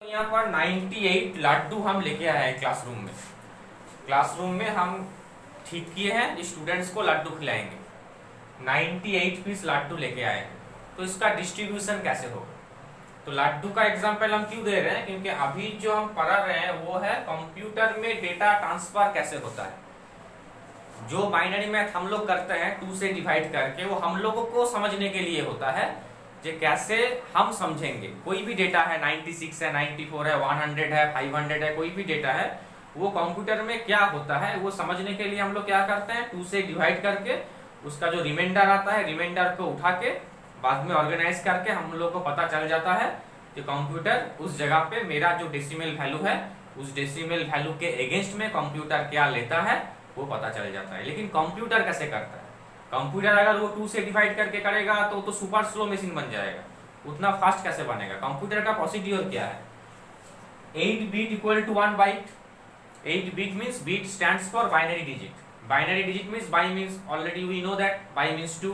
यहाँ पर 98 लड्डू हम लेके आए हैं क्लासरूम में। क्लासरूम में हम ठीक किए हैं, स्टूडेंट्स को लड्डू खिलाएंगे। 98 पीस लड्डू लेके आए हैं, तो इसका डिस्ट्रीब्यूशन कैसे होगा? तो लड्डू का एग्जांपल हम क्यों दे रहे हैं? क्योंकि अभी जो हम पढ़ रहे हैं वो है कंप्यूटर में डेटा ट्रांसफर कैसे होता है। जो बाइनरी मैथ हम लोग करते हैं 2 से डिवाइड करके, वो हम लोगों को समझने के लिए होता है कि कैसे हम समझेंगे। कोई भी डेटा है, 96 है, 94 है, 100 है, 500 है, कोई भी डेटा है, वो कंप्यूटर में क्या होता है वो समझने के लिए हम लोग क्या करते हैं, 2 से डिवाइड करके उसका जो रिमाइंडर आता है, रिमाइंडर को उठा के बाद में ऑर्गेनाइज करके हम लोग को पता चल जाता है कि कंप्यूटर उस जगह पे मेरा जो डेसिमल वैल्यू है, उस डेसिमल वैल्यू के अगेंस्ट में कंप्यूटर क्या लेता है वो पता चल जाता है। लेकिन कंप्यूटर कैसे करता है? कंप्यूटर अगर वो 2 से डिवाइड करके करेगा तो सुपर स्लो मशीन बन जाएगा, उतना फास्ट कैसे बनेगा? कंप्यूटर का प्रोसीड्यूर क्या है? 8 bit equal to 1 byte. 8 bit means bit stands for binary digit. Binary digit means by means already we know that by means 2,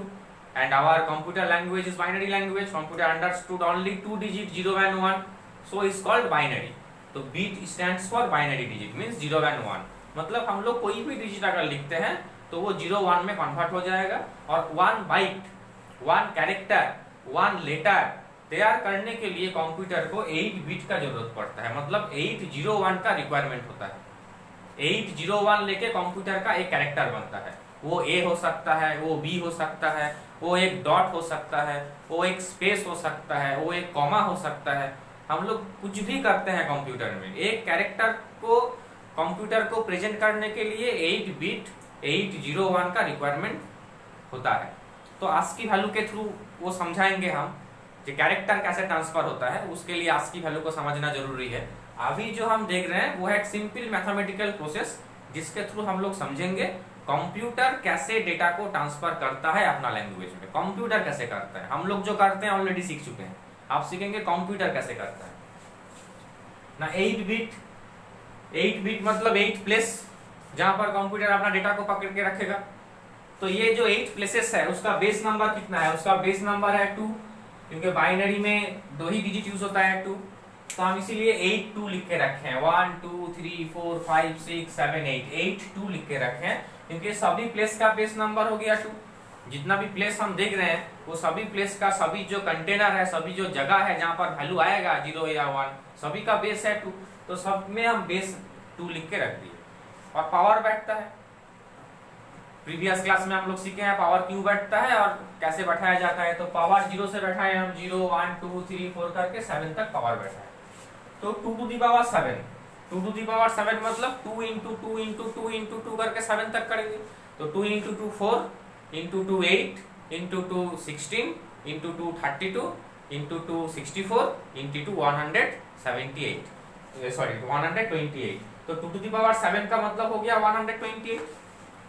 and our computer language is binary language. Computer understood only 2 digit 0 and 1, so is called binary. तो bit stands for binary digit means 0 and 1। मतलब हम लोग कोई भी digit अगर लिखते हैं तो वो 0 1 में कन्वर्ट हो जाएगा, और 1 बाइट, 1 कैरेक्टर, 1 लेटर तैयार करने के लिए कंप्यूटर को 8 बिट का जरूरत पड़ता है। मतलब 801 का रिक्वायरमेंट होता है। 801 लेके कंप्यूटर का एक कैरेक्टर बनता है। वो ए हो सकता है, वो बी हो सकता है, वो एक डॉट हो सकता है, वो एक स्पेस हो सकता है, वो एक कॉमा हो सकता है। हम लोग कुछ भी करते हैं कंप्यूटर में, एक कैरेक्टर को कंप्यूटर को प्रेजेंट करने के लिए 8 बिट 801 का रिक्वायरमेंट होता है। तो ASCII वैल्यू के थ्रू वो समझाएंगे हम कि कैरेक्टर कैसे ट्रांसफर होता है। उसके लिए ASCII वैल्यू को समझना जरूरी है। अभी जो हम देख रहे हैं वो है एक सिंपल मैथमेटिकल प्रोसेस, जिसके थ्रू हम लोग समझेंगे कंप्यूटर कैसे डेटा को ट्रांसफर करता है अपना लैंग्वेज में। कंप्यूटर कैसे करता है हम लोग जो करते हैं ऑलरेडी सीख चुके हैं, आप सीखेंगे कंप्यूटर कैसे करता है ना। 8 बिट मतलब 8 प्लेस, जहां पर कंप्यूटर अपना डेटा को पकड़ के रखेगा। तो ये जो 8 प्लेसेस है उसका बेस नंबर कितना है? उसका बेस नंबर है 2, क्योंकि बाइनरी में 2 ही डिजिट यूज होता है 2, तो हम इसीलिए 8 2 लिख के रखे हैं। 1 2 3 4 5 6 7 8 2 लिख के रखे हैं, क्योंकि सभी प्लेस का बेस नंबर हो गया 2। जितना भी प्लेस हम देख रहे हैं वो सभी प्लेस का, सभी जो कंटेनर है, सभी जो जगह है जहां पर वैल्यू आएगा 0 या 1, सभी का बेस है 2। तो सब में हम बेस 2 लिख के रख दिए। और पावर बैठता है, प्रीवियस क्लास में हम लोग सीखे हैं पावर क्यों बैठता है और कैसे बैठाया जाता है। तो पावर 0 से बैठाए हम, 0 1 2 3 4 करके 7 तक पावर बैठा है। तो 2 to the power 7, 2 to the power 7 मतलब 2 into 2 into 2 into 2 करके 7 तक करेंगे। तो 2 into 2 4, into 2 8, into 2 16, into 2 32, into 2 64, into 2 178, sorry 128। तो 2 to the power 7 का मतलब हो गया 128।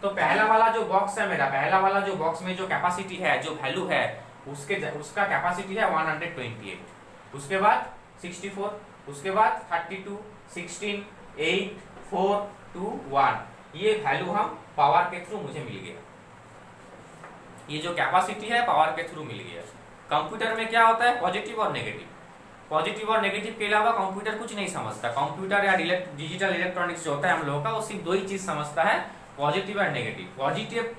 तो पहला वाला जो बॉक्स है मेरा, पहला वाला जो बॉक्स में जो कैपेसिटी है, जो वैल्यू है, उसका कैपेसिटी है 128। उसके बाद 64, उसके बाद 32, 16, 8, 4, 2, 1, ये वैल्यू हम पावर के थ्रू मुझे मिल गया। ये जो कैपेसिटी है पावर के थ्रू मिल गया। कंप्यूटर में क्या होता है? पॉजिटिव और नेगेटिव। पॉजिटिव और नेगेटिव के अलावा कंप्यूटर कुछ नहीं समझता। कंप्यूटर या डिजिटल इलेक्ट्रॉनिक्स जो होता है हम लोगों का, वो सिर्फ 2 ही चीज समझता है, पॉजिटिव और नेगेटिव।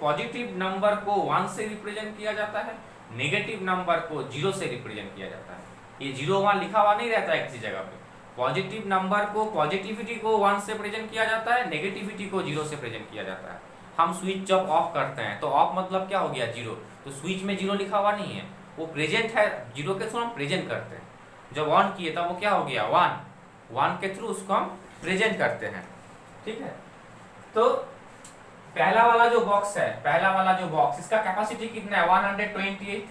पॉजिटिव नंबर को 1 से रिप्रेजेंट किया जाता है, नेगेटिव नंबर को 0 से रिप्रेजेंट किया जाता है। ये 0 1 लिखा हुआ नहीं रहता है किसी जगह पे। पॉजिटिव नंबर को, पॉजिटिविटी को 1 से प्रेजेंट किया जाता है, नेगेटिविटी को 0 से प्रेजेंट किया जाता है। हम स्विच जब ऑफ करते हैं तो ऑफ मतलब क्या हो गया? 0। तो स्विच में 0 लिखा हुआ नहीं है, वो प्रेजेंट है, 0 के थ्रू हम प्रेजेंट करते हैं। जब ऑन किए तब वो क्या हो गया? 1 के थ्रू उसको हम प्रेजेंट करते हैं। ठीक है। तो पहला वाला जो बॉक्स है, पहला वाला जो बॉक्स, इसका कैपेसिटी कितना है? 128।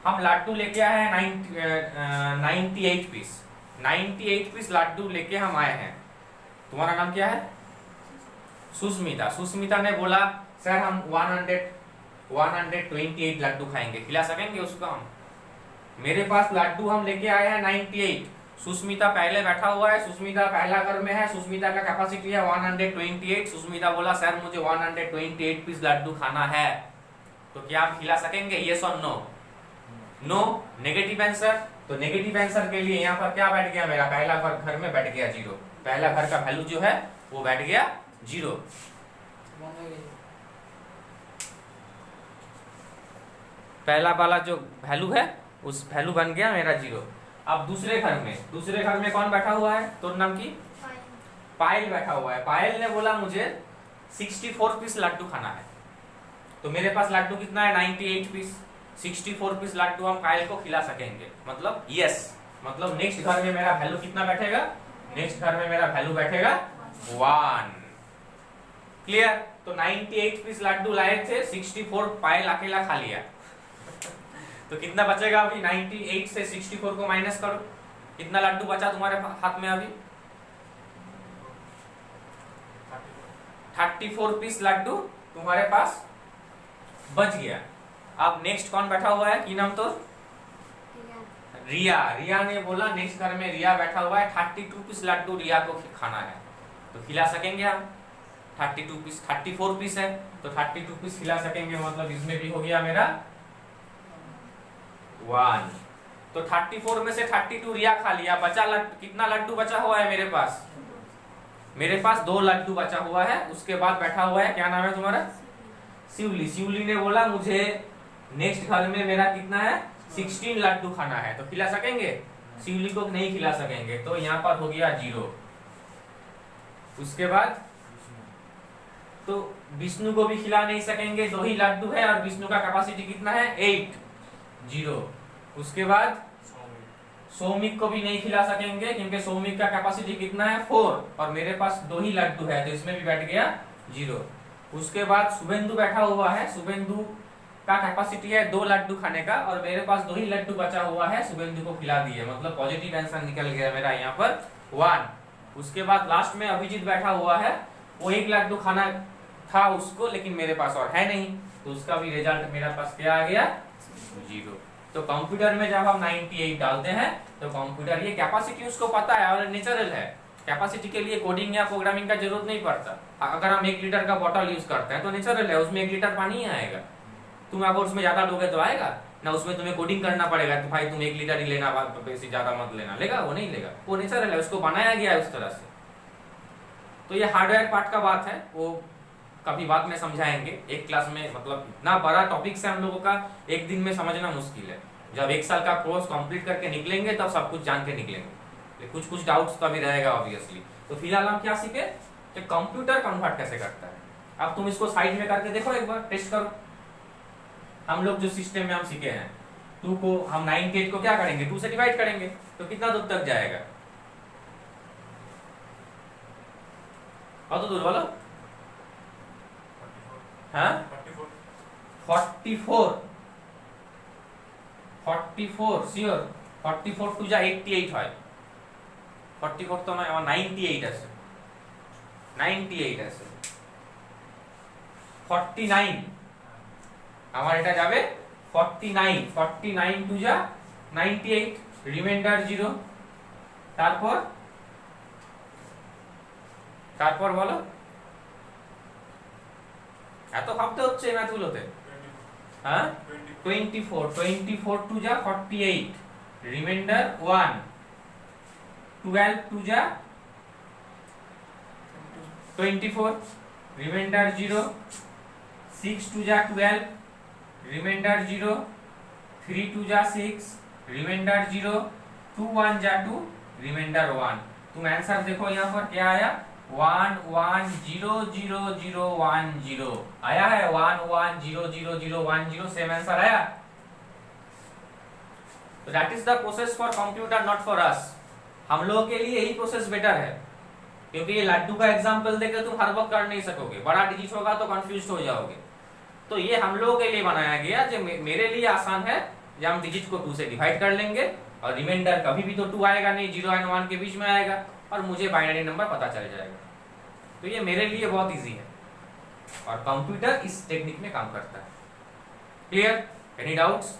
हम लड्डू लेके आए हैं 98 पीस। 98 पीस लड्डू लेके हम आए हैं। तुम्हारा नाम क्या है? सुस्मिता। सुस्मिता ने बोला सर हम 128 लड्डू खाएंगे, खिला सकेंगे उसको हम? मेरे पास लड्डू हम लेके आए हैं 98। सुस्मिता पहले बैठा हुआ है, सुस्मिता पहला घर में है, सुस्मिता का कैपेसिटी है 128। सुस्मिता बोला सर मुझे 128 पीस लड्डू खाना है, तो क्या आप खिला सकेंगे? यस और नो? नो। नेगेटिव आंसर, तो नेगेटिव आंसर के लिए यहाँ पर क्या बैठ गया मेरा, पहला घर में बैठ गया 0, पहला घर का वैल्यू जो है वो बैठ गया 0। पहला वाला जो वैल्यू है उस वैल्यू बन गया मेरा 0। अब दूसरे घर में कौन बैठा हुआ है, तो नाम की पायल बैठा हुआ है। पायल ने बोला मुझे 64 पीस लड्डू खाना है, तो मेरे पास लड्डू कितना है 98 पीस। 64 पीस लड्डू हम पायल को खिला सकेंगे, मतलब यस, मतलब नेक्स्ट घर में मेरा वैल्यू कितना बैठेगा, नेक्स्ट घर में मेरा वैल्यू बैठेगा 1। क्लियर। तो 98 पीस लड्डू लाए थे, 64 पायल अकेला खा लिया तो कितना बचेगा अभी, 98 से 64 को माइनस करो, कितना लड्डू बचा तुम्हारे हाथ में अभी, 34 पीस लड्डू तुम्हारे पास बच गया। अब नेक्स्ट कौन बैठा हुआ है, की नाम तो रिया। रिया ने बोला नेक्स्ट घर में रिया बैठा हुआ है, 32 पीस लड्डू रिया को खाना है, तो खिला सकेंगे हम। 32 पीस, 34 पीस है तो 32 पीस खिला सकेंगे, मतलब इसमें भी हो गया मेरा 1। तो 34 में से 32 रिया खा लिया, बचा कितना लड्डू बचा हुआ है मेरे पास, मेरे पास 2 लड्डू बचा हुआ है। उसके बाद बैठा हुआ है, क्या नाम है तुम्हारा, शिवली। शिवली ने बोला मुझे नेक्स्ट घर में मेरा कितना है 16 लड्डू खाना है, तो खिला सकेंगे, शिवली को नहीं खिला सकेंगे, तो यहाँ पर हो गया 0। उसके बाद तो विष्णु को भी खिला नहीं सकेंगे, 2 ही लड्डू है और विष्णु का कैपेसिटी कितना है 8, 0। उसके बाद सौमिक को भी नहीं खिला सकेंगे क्योंकि सौमिक का कैपेसिटी कितना है 4 और मेरे पास 2 ही लड्डू है, तो इसमें भी बैठ गया 0। उसके बाद शुभेंदु बैठा हुआ है, शुभेंदु का कैपेसिटी है 2 लड्डू खाने का और मेरे पास 2 ही लड्डू बचा हुआ है, शुभेंदु को खिला दिए, मतलब पॉजिटिव आंसर निकल गया मेरा यहाँ पर 1। उसके बाद लास्ट में अभिजीत बैठा हुआ है, वो 1 लड्डू खाना था उसको, लेकिन मेरे पास और है नहीं, तो उसका भी रिजल्ट मेरा पास क्या आ गया 0। तो कंप्यूटर में जब हम 98 डालते हैं तो कंप्यूटर ये कैपेसिटी उसको पता है और नेचुरल है, कैपेसिटी के लिए कोडिंग या प्रोग्रामिंग का जरूरत नहीं पड़ता। अगर हम 1 लीटर का बोतल यूज करते हैं तो नेचुरल है, उसमें 1 लीटर पानी ही आएगा। तुम अगर उसमें ज्यादा दोगे तो आएगा ना, उसमें तुम्हें कोडिंग करना पड़ेगा तो भाई तुम 1 लीटर ही लेना, बेसी ज्यादा मत लेना, लेगा वो नहीं लेगा, वो नेचुरल है, उसको बनाया गया है उस तरह से। तो ये हार्डवेयर पार्ट का बात है, वो कभी बाद में समझाएंगे एक क्लास में, मतलब इतना बड़ा टॉपिक से हम लोगों का एक दिन में समझना मुश्किल है। जब 1 साल का कोर्स कंप्लीट करके निकलेंगे तब सब कुछ जान के निकलेंगे, कुछ डाउट्स तो भी रहेगा ऑब्वियसली। तो फिलहाल हम क्या सीखे कि कंप्यूटर कन्वर्ट कैसे करता है। अब तुम इसको साइड में करके देखो, एक बार टेस्ट करो। हम लोग जो सिस्टम में हम सीखे हैं 2 को हम 98 को क्या करेंगे 2 से डिवाइड करेंगे, तो कितना दूर तक जाएगा, और तो दूर बोलो, हाँ 44 श्योर, 44 टू जा 88 হয়, 44 তো নয়, আমার 98 আছে, 98 আছে, 49 আমার এটা যাবে 49 টু যা 98, রিমাইন্ডার 0, তারপর বলো, এত ভাবতে হচ্ছে এই ম্যাথগুলোতে, হ্যাঁ 24 টু যা 48, রিমাইন্ডার 1, 12 টু যা 24, রিমাইন্ডার 0, 6 টু যা 12, रिमाइंडर 0, 3 टू जा 6, रिमाइंडर 0, 2 1 जा 2, रिमाइंडर 1। तुम आंसर देखो यहाँ पर क्या आया 1 1 0 0 0 1 0 आया है, 1 1 0 0 0 1 0, सेम आंसर आया। तो that is the process for computer, not for us. हम लोगों के लिए यही प्रोसेस बेटर है, क्योंकि ये लड्डू का एग्जांपल देकर तुम हर वक्त कर नहीं सकोगे, बड़ा डिजिट होगा तो कंफ्यूज हो जाओगे। तो ये हम लोगों के लिए बनाया गया, जो मेरे लिए आसान है, जब हम डिजिट को 2 से डिवाइड कर लेंगे और रिमाइंडर कभी भी तो 2 आएगा नहीं, 0 एंड 1 के बीच में आएगा और मुझे बाइनरी नंबर पता चल जाएगा। तो ये मेरे लिए बहुत इजी है और कंप्यूटर इस टेक्निक में काम करता है। क्लियर? Any doubts?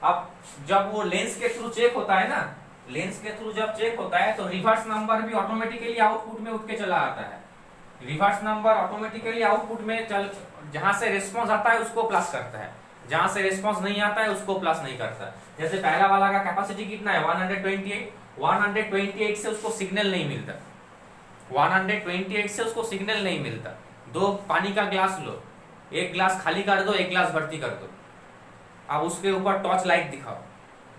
अब जब वो लेंस के थ्रू चेक होता है ना, लेंस के थ्रू जब चेक होता है तो रिवर्स नंबर भी ऑटोमेटिकली आउटपुट में उठ के चला आता है। रिवर्स नंबर ऑटोमेटिकली आउटपुट में जहां से रिस्पांस आता है उसको प्लस करता है। जहां से रिस्पॉन्स नहीं आता है उसको प्लस नहीं करता। जैसे पहला वाला का कैपेसिटी कितना है 128 से उसको सिग्नल नहीं मिलता, 128 से उसको सिग्नल नहीं मिलता। दो पानी का ग्लास लो, एक ग्लास खाली कर दो, एक ग्लास भर्ती कर दो, अब उसके ऊपर टॉर्च लाइट दिखाओ,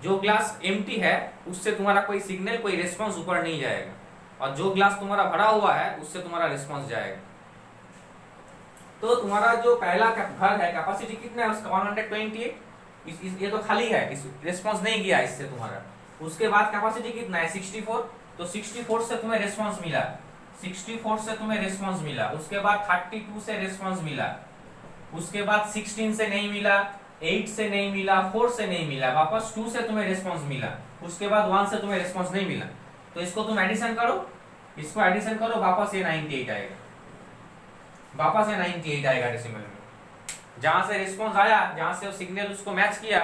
जो ग्लास एम्प्टी है उससे तुम्हारा कोई सिग्नल कोई रिस्पॉन्स ऊपर नहीं जाएगा, और जो ग्लास तुम्हारा भरा हुआ है उससे तुम्हारा रिस्पॉन्स जाएगा। तो तुम्हारा जो पहला घर है कैपेसिटी कितना है उसका 128, ये तो खाली है, इस रिस्पॉन्स नहीं गया इससे तुम्हारा। उसके बाद कैपेसिटी कितना है 64, तो 64 से तुम्हें रिस्पॉन्स मिला, 64 से तुम्हें रिस्पॉन्स मिला। उसके बाद 32 से रिस्पॉन्स मिला, उसके बाद 16 से नहीं मिला, 8 से नहीं मिला, 4 से नहीं मिला, वापस 2 से तुम्हें रिस्पॉन्स मिला, उसके बाद 1 से तुम्हें रिस्पॉन्स नहीं मिला। तो इसको तुम एडिशन करो, इसको एडिशन करो, वापस ये 98 आएगा, वापस ये 98 आएगा डेसिमल में। जहां से रिस्पॉन्स आया, जहां से सिग्नल उसको मैच किया,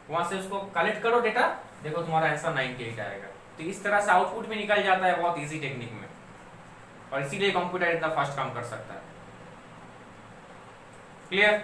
वहां से उसको कलेक्ट करो डेटा, देखो तुम्हारा आंसर 98 आएगा। तो इस तरह से आउटपुट भी निकल जाता है बहुत इजी टेक्निक में, और इसीलिए कंप्यूटर इतना फास्ट काम कर सकता है। क्लियर?